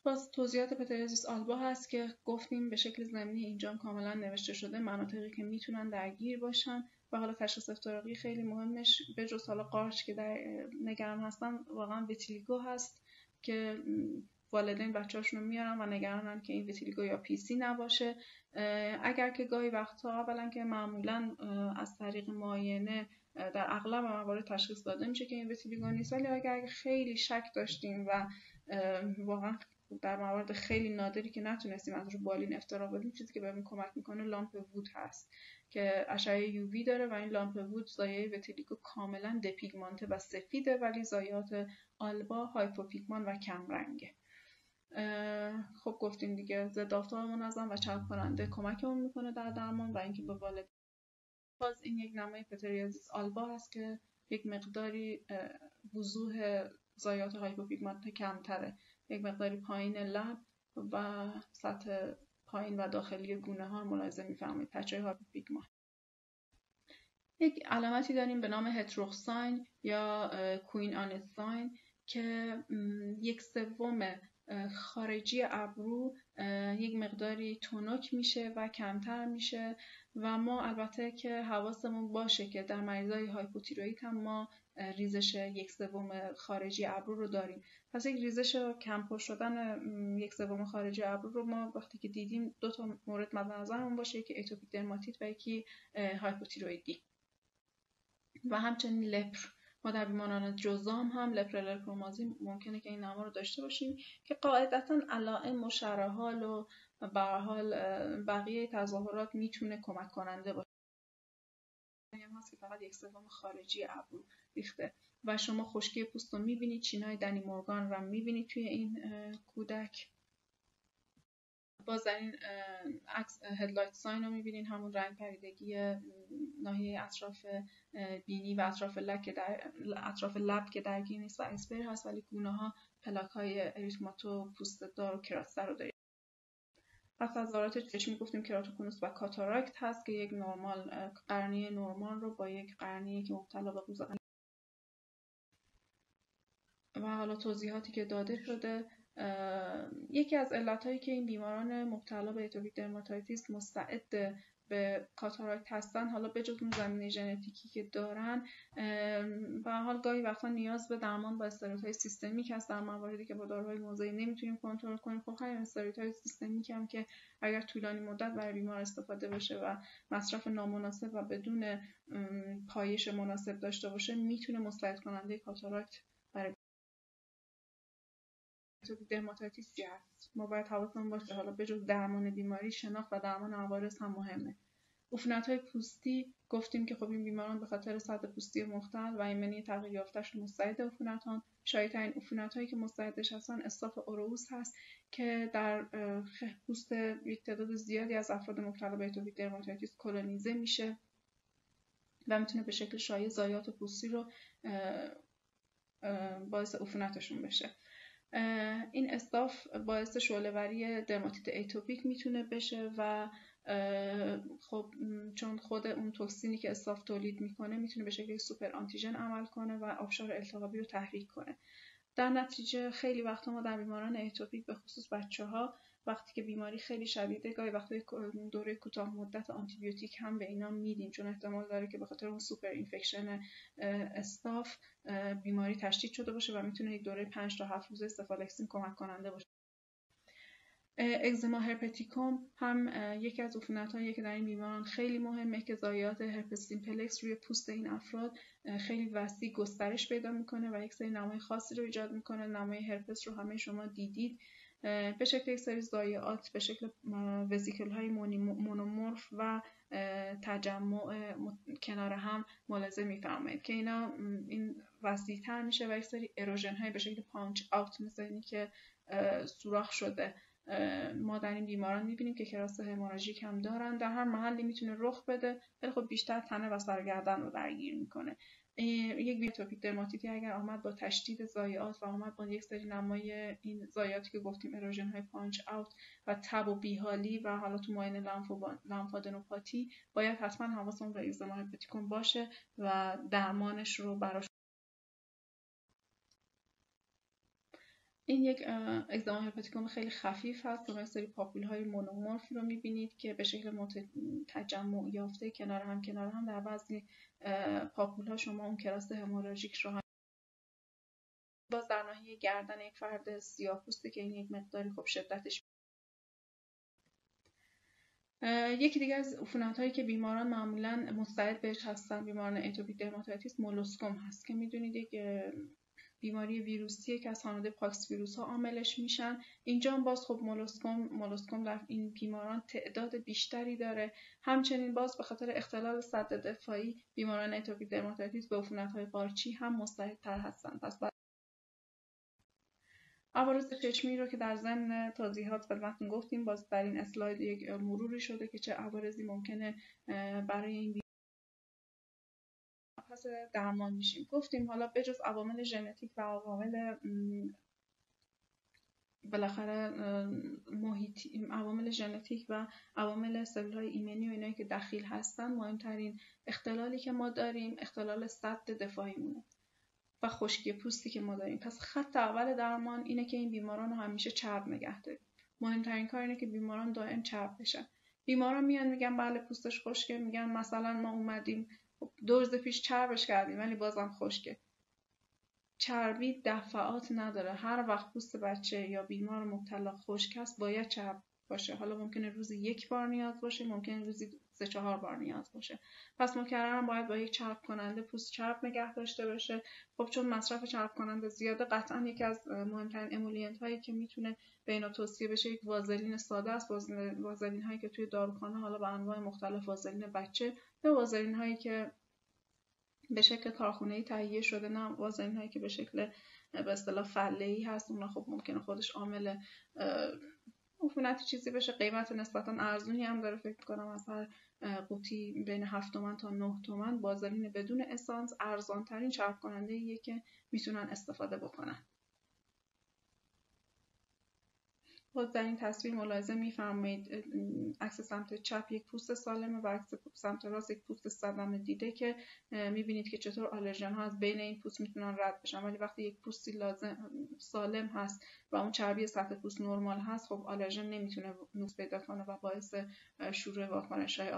باز توضیحات پتریازیس آلبا هست که گفتیم به شکل ضمنی اینجا کاملا نوشته شده مناطقی که میتونن درگیر باشن و حالا تشخیص افتراقی خیلی مهمش به جز حالا قارچ که در نگران هستن واقعا ویتیلیگو هست که والدین بچه‌هاشون رو میارن و نگرانن که این ویتیلیگو یا پیسی نباشه. اگر که گاهی وقتا اولا که معمولا از طریق معاینه در اغلب موارد تشخیص داده میشه که این ویتیلیگو نیست، ولی اگر خیلی شک داشتیم و واقعا در موارد خیلی نادری که نتونستیم از رو بالین افتراق بدیم، چیزی که بهمون کمک میکنه لامپ وود هست که اشعه یووی داره و این لامپ وود زایه ویتیلیگو کاملا دپیگمانته و سفیده، ولی زایات آلبا هایپوپیگمان و کمرنگه. خب گفتیم دیگه ضد آفتاب منظم و چرب کننده کمکمون میکنه در درمان و اینکه به والد. باز این یک نمای پتریازیس آلبا هست که یک مقداری وضوح زایات هایپوپیگمانت کمتره، یک مقداری پایین لب و سطح پایین و داخلی گونه ها ملاحظه می‌فرمایید، پچه هایپوپیگمان. یک علامتی داریم به نام هتروخساین یا کوین آنت ساین که 1/3 خارجی ابرو یک مقداری تونک میشه و کمتر میشه و ما البته که حواسمون باشه که در مریضای هایپوتیروئید هم ما ریزش 1/3 خارجی ابرو رو داریم. پس یک ریزش کمپر شدن 1/3 خارجی ابرو رو ما وقتی که دیدیم 2 تا مورد مد نظرمون باشه، یکی اتوپیک درماتیت و یکی هایپوتیروئیدی. و همچنین لپر، ما در بیماران جذام هم لپرالکرومازی ممکنه که این نما رو داشته باشیم که قاعدتاً علائم و شرح حال و به هر حال بقیه تظاهرات میتونه کمک کننده باشه. هم هست که فقط 1/3 خارجی ابرو ریخته و شما خشکی پوست رو میبینید، چینای دنی مورگان رو میبینید توی این کودک. باز در این عکس هدلایت ساین رو میبینید، همون رنگ پریدگی ناحیه اطراف بینی و اطراف لب که درگیر نیست و اسپر هست، ولی گونه ها پلاک های اریتماتو پوست دار و کراسته رو دارید. پس تظاهرات چشمی گفتیم کراتوکونوس و کاتاراکت هست که یک نرمال قرنیه نرمال رو با یک قرنیه که مبتلا به قوز و حالا توضیحاتی که داده شده. یکی از علتهایی که این بیماران مبتلا به اتوپیک درماتایتیس مستعد به کاتاراکت هستن، حالا بجز اون زمینه ژنتیکی که دارن، به هر حال گاهی وقتا نیاز به درمان با استروئیدهای سیستمیک هست در مواردی که با داروهای موضعی نمیتونیم کنترل کنیم. خب همین استروئیدهای سیستمیک هم که اگر طولانی مدت برای بیمار استفاده بشه و مصرف نامناسب و بدون پایش مناسب داشته باشه، میتونه مساعد کننده کاتاراکت برای درماتایتیسی هست. ما باید حواسمون باشه حالا بجز درمان بیماری، شناخت و درمان عوارض هم مهمه. عفونت‌های پوستی گفتیم که خب این بیماران به خاطر سطح پوستی مختل و ایمنی تغییر یافته‌شون مستعد عفونت‌هان. شایع‌ترین عفونت‌هایی که مستعدش هستن استاف اوروئوس هست که در پوست یک تعداد زیادی از افراد مبتلا به اتوپیک درماتایتیس کلونیزه میشه و میتونه به شکل شایع ضایعات پوستی رو باعث عفونتشون بشه. این استاف باعث شعله‌وری درماتیت اتوپیک میتونه بشه و خب چون خود اون توکسینی که استاف تولید میکنه میتونه به شکل سوپر آنتیژن عمل کنه و آبشار التهابی رو تحریک کنه. در نتیجه خیلی وقتا ما در بیماران اتوپیک به خصوص بچه‌ها وقتی که بیماری خیلی شدیده، گاهی وقتا دوره کوتاه مدت آنتی بیوتیک هم به اینا میدیم، چون احتمال داره که به خاطر اون سوپر اینفکشن استاف بیماری تشدید شده باشه و میتونه یک دوره 5 تا 7 روزه سفالکسین کمک کننده باشه. اگزما هرپتیکوم هم یکی از عفونت‌هایی که در این بیماران خیلی مهمه که ضایعات هرپس سیمپلکس روی پوست این افراد خیلی وسیع گسترش پیدا میکنه و یک سری نمای خاصی رو ایجاد میکنه. نمای هرپس رو همه شما دیدید، به شکل یک سری ضایعات به شکل وزیکل های مونومورف و تجمع کنار هم ملاحظه میفرمایید که اینا این وسیع‌تر میشه و یک سری اروژن های به شکل پانچ آوت مثل اینی که سوراخ شده ما در این بیماران میبینیم که کراس هموراژیک هم دارن. در هر محلی میتونه رخ بده، ولی خب بیشتر تنه و سرگردن رو درگیر میکنه. یک اتوپیک درماتیتی اگر آمد با تشدید ضایعات و آمد با یک سری نمای این ضایعاتی که گفتیم اروژن های پانچ آوت و تب و بیحالی و حالا تو معاینه لامفادنوپاتی، باید حتما حواسمون به اگزما هرپتیکوم باشه و درمانش رو براش. این یک اگزاما هرپتیکوم خیلی خفیف هست. شما سری پاپول های مونومورفی رو میبینید که به شکل تجمع یافته کنار هم در بعضی پاپول ها شما اون کراست هموراژیک رو هم. باز در ناحیه گردن یک فرد سیاه‌پوسته که این یک مقداری خب شدتش. یکی دیگه از عفونت‌هایی که بیماران معمولاً مستعد بهش هستن، بیماران اتوپیک درماتایتیس، مولوسکوم هست که میدونید یک بیماری ویروسیه که از خانواده پاکس ویروس ها عاملش میشن. اینجا هم باز خب مولوسکوم در این بیماران تعداد بیشتری داره. همچنین باز به خاطر اختلال سد دفاعی بیماران اتوپیک درماتایتیس به عفونت‌های قارچی هم مستعدتر هستن. پس عوارض چشمی رو که در ضمن توضیحات خدمتتون گفتیم، باز در این اسلاید یک مروری شده که چه عوارضی ممکنه برای این پس درمان میشیم. گفتیم حالا بجز عوامل ژنتیک و عوامل بالاخره محیطی، عوامل ژنتیک و عوامل سلول‌های ایمنی و اینایی که دخیل هستن، مهمترین اختلالی که ما داریم اختلال سد دفاعیمونه و خشکی پوستی که ما داریم. پس خط اول درمان اینه که این بیماران رو همیشه چرب نگه داریم. مهمترین کار اینه که بیماران دائم چرب بشن. بیماران میان میگن بله پوستش خشکه، میگن مثلا ما اومدیم 2 روز پیش چربش کردیم ولی بازم خشکه. چربی دفعات نداره. هر وقت پوست بچه یا بیمار مبتلا خشک است باید چرب باشه. حالا ممکنه روزی 1 بار نیاز باشه، ممکنه روزی 3-4 بار نیاز باشه. پس مکررن باید با یک چرب کننده پوست چرب نگه داشته باشه. خب چون مصرف چرب کننده زیاده، قطعا یکی از مهمترین امولینت هایی که میتونه به اینا توصیه بشه یک وازلین ساده است. وازلین هایی که توی داروخانه حالا به انواع مختلف، وازلین بچه یا وازلین هایی که به شکل کارخونه‌ای تهیه شده، نه وازلین هایی که به شکل به اصطلاح فله‌ای هست. اونا خب ممکنه خودش عامل عفونت چیزی بشه. قیمت نسبتا ارزونی هم داره، فکر کنم از هر قوطی بین 7 تومن تا 9 تومن. وازلین بدون اسانس ارزان ترین چرب کننده ایه که میتونن استفاده بکنن. باز در این تصویر ملاحظه می‌فرمایید عکس سمت چپ یک پوست سالمه و عکس سمت راست یک پوست صدمه دیده که می‌بینید که چطور آلرژن ها از بین این پوست میتونن رد بشن. ولی وقتی یک پوستی سالم هست و اون چربی سطح پوست نرمال هست، خب آلرژن نمیتونه نفوذ پیدا کنه و باعث شروع واکنش‌های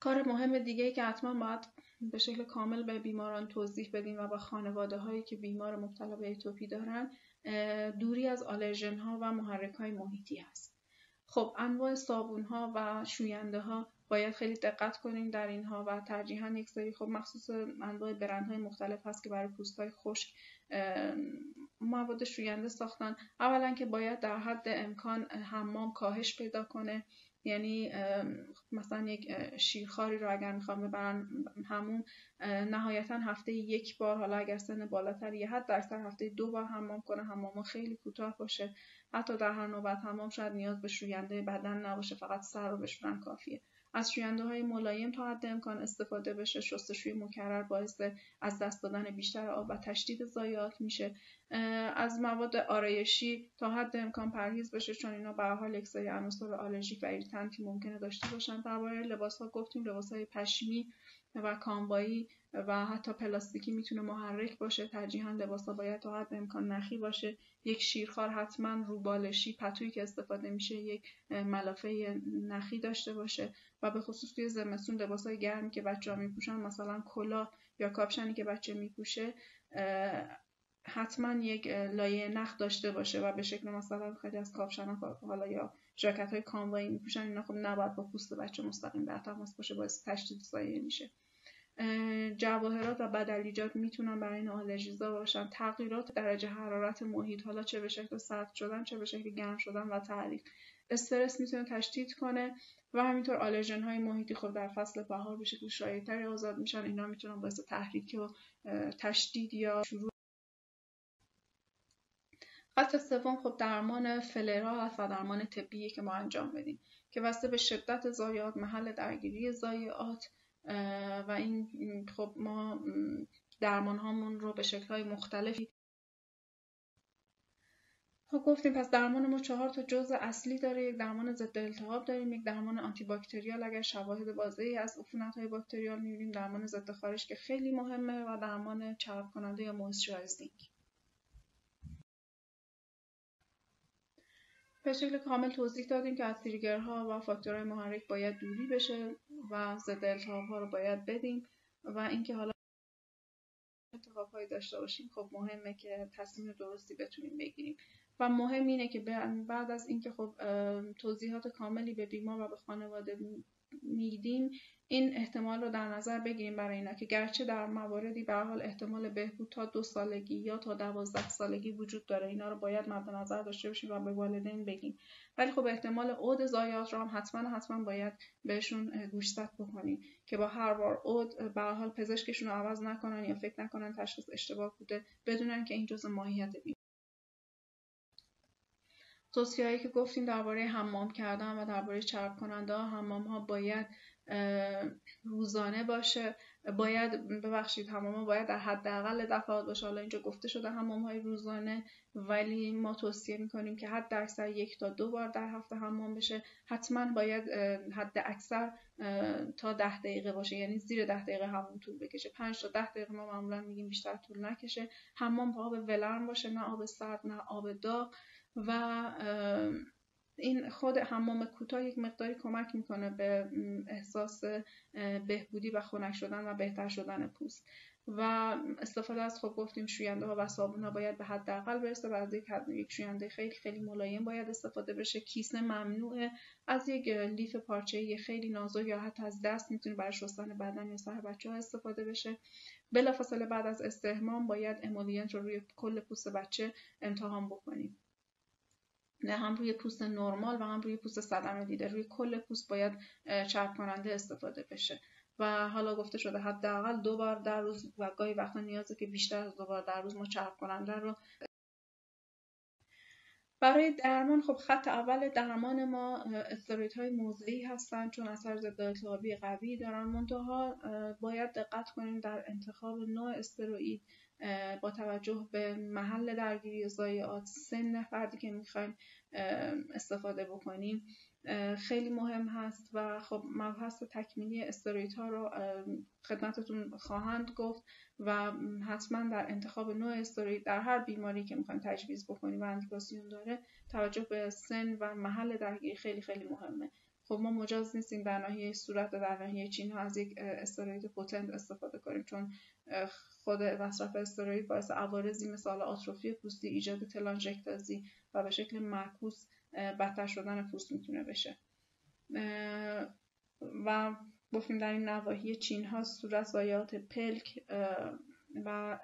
کار مهم دیگه‌ای که حتما باید به شکل کامل به بیماران توضیح بدیم و با خانواده هایی که بیمار مبتلا به اتوپی دارن، دوری از آلرژن ها و محرک های محیطی هست. خب انواع صابون ها و شوینده ها باید خیلی دقت کنیم در اینها و ترجیحاً یک سری خب مخصوص انواع برند های مختلف هست که برای پوست های خشک مواد شوینده ساختن. اولا که باید در حد امکان حمام کاهش پیدا کنه، یعنی مثلا یک شیرخواری رو اگر میخوام ببرن همون، نهایتا هفته 1 بار، حالا اگر سن بالاتر یه حد درصد هفته 2 بار حمام کنه. حمام خیلی کوتاه باشه، حتی در هر نوبت حمام شاید نیاز به شوینده بدن نباشه، فقط سر رو بشورن کافیه. از شوینده های ملایم تا حد امکان استفاده بشه. شستشوی مکرر باعث از دست دادن بیشتر آب و تشدید ضایعات میشه. از مواد آرایشی تا حد امکان پرهیز بشه، چون اینا به هر حال یک سری عناصر آلرژیک و ایریتانتی ممکنه داشته باشن. درباره لباس‌ها گفتیم، لباس‌های پشمی و کامبایی و حتی پلاستیکی میتونه محرک باشه. ترجیحاً لباس‌ها باید تا حد امکان نخی باشه. یک شیرخوار حتما روبالشی، پتویی که استفاده میشه یک ملافه نخی داشته باشه و به خصوص توی زمستون لباس‌های گرمی که بچه‌ها میپوشن، مثلا کلاه یا کاپشنی که بچه میپوشه، حتما یک لایه نخ داشته باشه و به شکل مثلا خیلی از کاپشن‌ها حالا یا ژاکت‌های کاموایی میپوشن، اینا خب نباید با پوست بچه مستقیم در تماس باشه، باعث تشدید سایه میشه. جواهرات و بدلیجات میتونن برای این آلرژیزا باشن. تغییرات درجه حرارت محیط، حالا چه به شکل سرد شدن چه به شکل گرم شدن و تعریق، استرس میتونه تشدید کنه و همینطور آلرژن های محیطی خب در فصل بهار به شکل شایع‌تری آزاد میشن. اینا میتونن باعث تحریک و تشدید یا شروع. خط سوم خب درمان فلرها هست و درمان طبیعی که ما انجام بدیم که بسته به شدت ضایعات، محل درگیری ضایعات و این خب ما درمان هامون رو به شکل‌های مختلفی خب گفتیم پس درمان ما 4 تا جزء اصلی داره. یک درمان ضد التهاب داریم، یک درمان آنتی باکتریال اگر شواهد واضحی از عفونت‌های باکتریال می‌بینیم، درمان ضد خارش که خیلی مهمه و درمان چرب کننده یا موئسچرایزینگ. به شکل کامل توضیح دادیم که از تریگرها و فاکتورهای محرک باید دوری بشه و ضد التهاب‌ها رو باید بدیم و اینکه حالا انتخاب‌هایی داشته باشیم خب مهمه که تصمیم درستی بتونیم بگیریم و مهم اینه که بعد از اینکه خب توضیحات کاملی به بیمار و به خانواده میدیم این احتمال رو در نظر بگیریم برای اینا که گرچه در مواردی به هر حال احتمال بهبود تا 2 سالگی یا تا 12 سالگی وجود داره، اینا رو باید مد نظر داشته باشیم و به والدین بگیم، ولی خب احتمال عود ضایعات رو هم حتما باید بهشون گوشزد بکنیم که با هر بار عود به هر حال پزشکشون رو عوض نکنن یا فکر نکنن تشخیص اشتباه بوده، بدونن که این جزء ماهیت بیماری. توصیه‌هایی که گفتیم درباره حمام کردن و درباره چرب کننده ها، حمام ها باید روزانه باشه، حمام ها باید در حداقل دفعات باشه. حالا اینجا گفته شده حمام های روزانه، ولی ما توصیه میکنیم که حد اکثر 1 تا 2 بار در هفته حمام بشه. حتما باید حد اکثر تا 10 دقیقه باشه، یعنی زیر 10 دقیقه حمام طول بکشه. 5 تا 10 دقیقه ما معمولا میگیم بیشتر طول نکشه. حمام با آب ولرم باشه، نه آب سرد نه آب داغ. و این خود حمام کوتاه یک مقداری کمک میکنه به احساس بهبودی و خنک شدن و بهتر شدن پوست. و استفاده از خب گفتیم شوینده ها و صابون ها باید به حداقل برسه و از یک شوینده خیلی ملایم باید استفاده بشه. کیسه ممنوعه. از یک لیف پارچه‌ای خیلی نازک یا حتی از دست میتونه برای شستن بدن یا سر بچه‌ها استفاده بشه. بلافاصله بعد از استحمام باید امولینت رو روی کل پوست بچه امتحان بکنیم، نه هم روی پوست نرمال و هم روی پوست صدمه دیده. روی کل پوست باید چرب کننده استفاده بشه و حالا گفته شده حداقل 2 بار در روز و گاهی وقتا نیازه که بیشتر از 2 بار در روز ما چرب کننده رو. برای درمان خب خط اول درمان ما استروئیدهای موضعی هستن چون اثر ضد التهابی قوی دارن. منتها باید دقت کنیم در انتخاب نوع استروئید با توجه به محل درگیری ضایعات، سن فردی که میخوایم استفاده بکنیم خیلی مهم هست و خب مبحث تکمیلی استروئیدها رو خدمتتون خواهند گفت و حتما در انتخاب نوع استروئید در هر بیماری که میخوایم تجویز بکنیم و اندیکاسیون داره توجه به سن و محل درگیری خیلی مهمه. خب ما مجاز نیستیم در ناحیه صورت و در ناحیه چین ها از یک استروئید پوتنت استفاده کنیم چون خود مصرف استروئید باعث عوارضی مثل آتروفی پوستی، ایجاد تلانژکتازی و به شکل معکوس بدتر شدن پوست میتونه بشه. و گفتیم در این نواحی چین ها صورت، ضایعات پلک و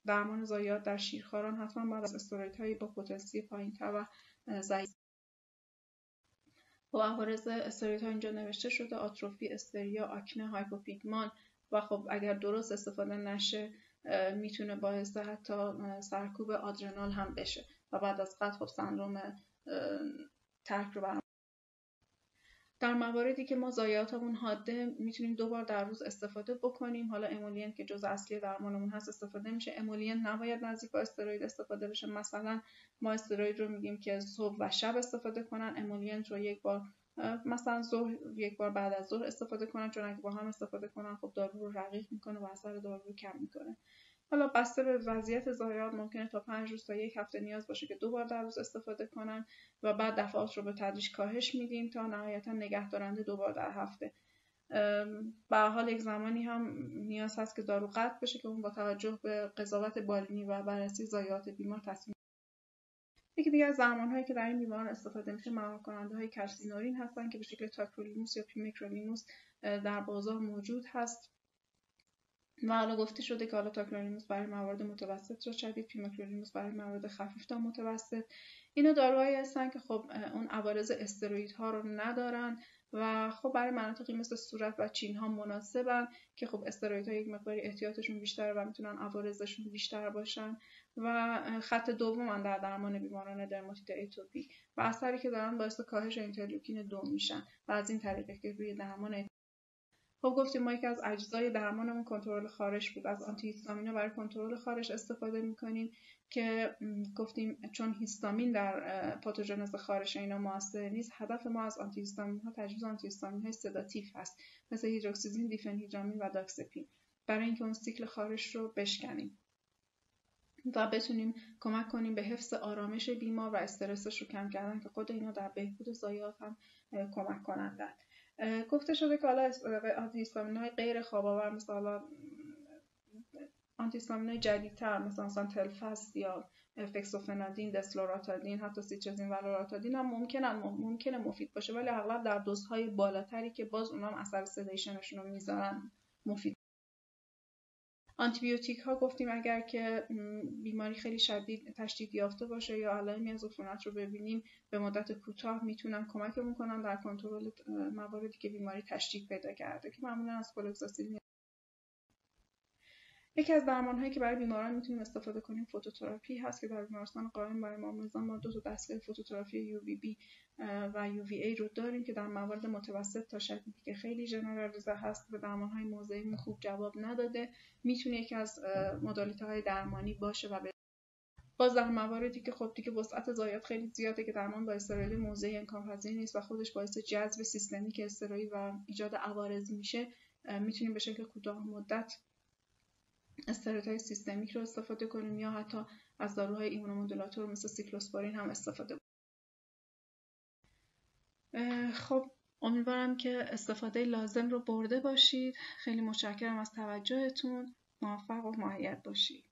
درمان ضایعات در شیرخواران حتما بعد از استروئیدهایی با پتانسی پایین‌تر و ضعیف. و عوارض استروئیدها اینجا نوشته شده: آتروفی، استریا، آکنه، هایپوپیگمان و خب اگر درست استفاده نشه میتونه باعث حتی سرکوب آدرنال هم بشه و بعد از قطع خب سندروم ترک رو برام. در مواردی که ما ضایعاتمون حاده میتونیم 2 بار در روز استفاده بکنیم. حالا امولینت که جزء اصلی درمانمون هست استفاده میشه. امولینت نباید نزدیک با استروئید استفاده بشه. مثلا ما استروئید رو میگیم که صبح و شب استفاده کنن، امولینت رو 1 بار مثلا ظهر 1 بار بعد از ظهر استفاده کنن چون اگه با هم استفاده کنن خب دارو رو رقیق میکنه و اثر دارو رو کم میکنه. حالا بسته به وضعیت ضایعات ممکنه تا 5 روز تا 1 هفته نیاز باشه که 2 بار در روز استفاده کنن و بعد دفعات رو به تدریج کاهش میدیم تا نهایتا نگهدارنده 2 بار در هفته. به هر حال یک زمانی هم نیاز هست که دارو قطع بشه که اون با توجه به قضاوت بالینی و بررسی ضایعات بیمار تصمیم. یکی دیگه از درمان‌هایی که در این بیماران استفاده میشه مهار کننده‌های کلسینورین هستن که به شکل تاکرولیموس یا پیمکرولیموس در بازار موجود هست و حالا گفته شده که حالا تاکرولیموس برای موارد متوسط تا شدید، پیمکرولیموس برای موارد خفیف تا متوسط. اینا داروهایی هستن که خب اون عوارض استروئیدها رو ندارن و خب برای مناطقی مثل صورت و چین ها مناسبن که خب استروئیدها یک مقداری احتیاطشون بیشتره و میتونن عوارضشون بیشتر باشن و خط دومن در درمان بیماران درماتیت اتوپیک و اثری که دارن باعث کاهش اینترلوکین 2 میشن و از این طریقه که روی درمان خب گفتیم ما یکی از اجزای درمانمون کنترل خارش بود. از آنتی هیستامینا برای کنترل خارش استفاده میکنیم که گفتیم چون هیستامین در پاتوژنز خارش اینا موثر نیست، هدف ما از آنتی هیستامین ها تجویز آنتی هیستامین های سداتیو هست، مثل هیدروکسیزین، دیفنهیدرامین و داکسپین، برای اینکه اون سیکل خارش رو بشکنیم و بتونیم کمک کنیم به حفظ آرامش بیمار و استرسش رو کم کردن که خود اینا در بهبود ضایعات هم کمک کنندن. گفته شده که حالا آنتی هیستامین های غیر خواب آور، مثلا آنتی هیستامین های جدیدتر مثلا تلفست یا فکسوفنادین، دسلوراتادین، حتی سیترزین و لوراتادین هم ممکنه مفید باشه، ولی اغلب در دوزهای بالاتری که باز اونام اثر سدیشنشون رو میذارن مفید. آنتیبیوتیک ها گفتیم اگر که بیماری خیلی شدید تشدید یافته باشه یا علائمی از عفونت رو ببینیم، به مدت کوتاه میتونن کمکمون کنن در کنترل مواردی که بیماری تشدید پیدا کرده که معمولا از فلوکساسیلین. یکی از درمان‌هایی که برای بیماران میتونیم استفاده کنیم فوتوتراپی هست که در بیمارستان قائم بر امام رضا ما 2 تا دستگاه فوتوتراپی UVB و UVA رو داریم که در موارد متوسط تا شدیدی که خیلی ژنرالیزه هست به درمان‌های موضعی خوب جواب نداده، میتونه یکی از مدالیته‌های درمانی باشه و باز در مواردی که خب دیگه وسعت ضایعات خیلی زیاده که درمان با استروئید موضعی امکان‌پذیر نیست و خودش باعث جذب سیستمیک استروئید و ایجاد عوارض میشه، میتونیم به شکل کوتاه مدت استروئیدهای سیستمیک رو استفاده کنیم یا حتی از داروهای ایمونومودولاتور مثل سیکلوسپورین هم استفاده کنیم. خب امیدوارم که استفاده لازم رو برده باشید. خیلی متشکرم از توجهتون. موفق و مؤید باشید.